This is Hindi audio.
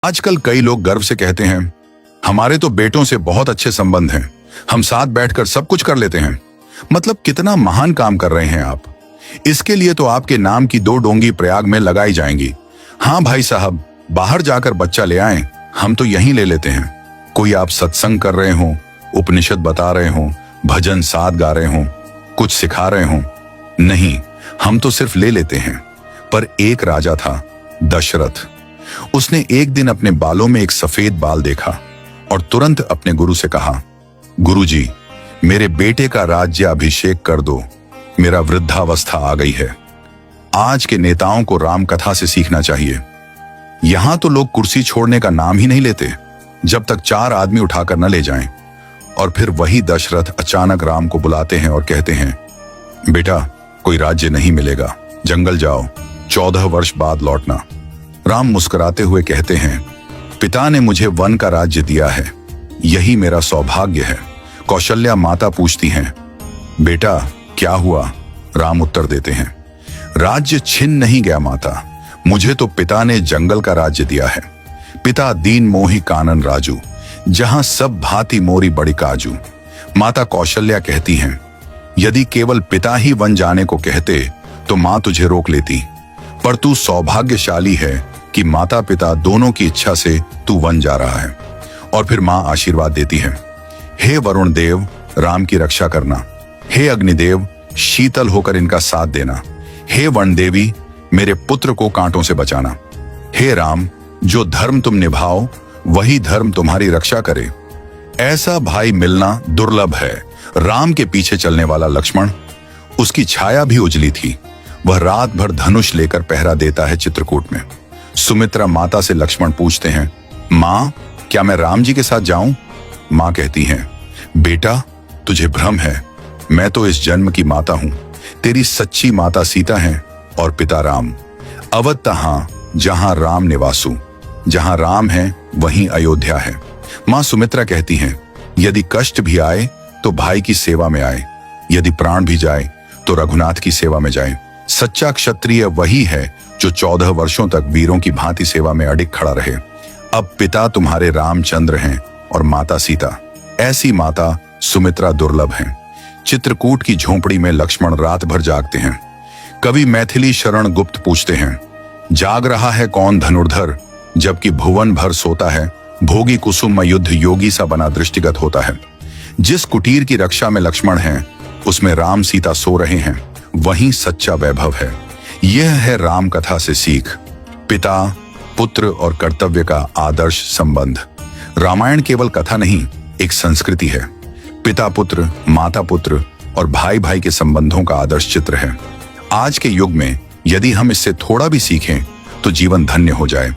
आजकल कई लोग गर्व से कहते हैं, हमारे तो बेटों से बहुत अच्छे संबंध हैं, हम साथ बैठकर सब कुछ कर लेते हैं। मतलब कितना महान काम कर रहे हैं आप। इसके लिए तो आपके नाम की 2 डोंगी प्रयाग में लगाई जाएंगी। हाँ भाई साहब, बाहर जाकर बच्चा ले आए, हम तो यहीं ले लेते हैं। कोई आप सत्संग कर रहे हो, उपनिषद बता रहे हो, भजन साथ गा रहे हो, कुछ सिखा रहे हो, नहीं, हम तो सिर्फ ले लेते हैं। पर एक राजा था, दशरथ। उसने एक दिन अपने बालों में एक सफेद बाल देखा और तुरंत अपने गुरु से कहा, गुरुजी, मेरे बेटे का राज्य अभिषेक कर दो, मेरा वृद्धावस्था आ गई है। आज के नेताओं को राम कथा से सीखना चाहिए। यहां तो लोग कुर्सी छोड़ने का नाम ही नहीं लेते जब तक 4 आदमी उठाकर न ले जाएं। और फिर वही दशरथ अचानक राम को बुलाते हैं और कहते हैं, बेटा, कोई राज्य नहीं मिलेगा, जंगल जाओ, 14 वर्ष बाद लौटना। राम मुस्कुराते हुए कहते हैं, पिता ने मुझे वन का राज्य दिया है, यही मेरा सौभाग्य है। कौशल्या माता पूछती हैं, बेटा क्या हुआ? राम उत्तर देते हैं, राज्य छिन नहीं गया माता, मुझे तो पिता ने जंगल का राज्य दिया है। पिता दीन मोही कानन राजू, जहां सब भांति मोरी बड़ी काजू। माता कौशल्या कहती हैं, यदि केवल पिता ही वन जाने को कहते तो मां तुझे रोक लेती, पर तू सौभाग्यशाली है कि माता पिता दोनों की इच्छा से तू वन जा रहा है। और फिर मां आशीर्वाद देती है, हे वरुण देव, राम की रक्षा करना। हे अग्निदेव, शीतल होकर इनका साथ देना। हे वन देवी, मेरे पुत्र को कांटों से बचाना। हे राम, जो धर्म तुम निभाओ वही धर्म तुम्हारी रक्षा करे। ऐसा भाई मिलना दुर्लभ है। राम के पीछे चलने वाला लक्ष्मण, उसकी छाया भी उजली थी। वह रात भर धनुष लेकर पहरा देता है चित्रकूट में। सुमित्रा माता से लक्ष्मण पूछते हैं, मां, क्या मैं राम जी के साथ जाऊं? मां कहती हैं, बेटा, तुझे भ्रम है, मैं तो इस जन्म की माता हूं। तेरी सच्ची माता सीता है और पिता राम। अवध तहां जहां राम निवासु, जहां राम है वहीं अयोध्या है। मां सुमित्रा कहती हैं, यदि कष्ट भी आए तो भाई की सेवा में आए, यदि प्राण भी जाए तो रघुनाथ की सेवा में जाए। सच्चा क्षत्रिय वही है जो 14 वर्षों तक वीरों की भांति सेवा में अडिग खड़ा रहे। अब पिता तुम्हारे रामचंद्र हैं और माता सीता। ऐसी माता सुमित्रा दुर्लभ हैं। चित्रकूट की झोंपड़ी में लक्ष्मण रात भर जागते हैं। कवि मैथिली शरण गुप्त पूछते हैं, जाग रहा है कौन धनुर्धर, जबकि भुवन भर सोता है। भोगी कुसुम युद्ध योगी सा बना दृष्टिगत होता है। जिस कुटीर की रक्षा में लक्ष्मण हैं, उसमें राम सीता सो रहे हैं, वहीं सच्चा वैभव है। यह है राम कथा से सीख, पिता पुत्र और कर्तव्य का आदर्श संबंध। रामायण केवल कथा नहीं, एक संस्कृति है। पिता पुत्र, माता पुत्र और भाई भाई के संबंधों का आदर्श चित्र है। आज के युग में यदि हम इससे थोड़ा भी सीखें तो जीवन धन्य हो जाए।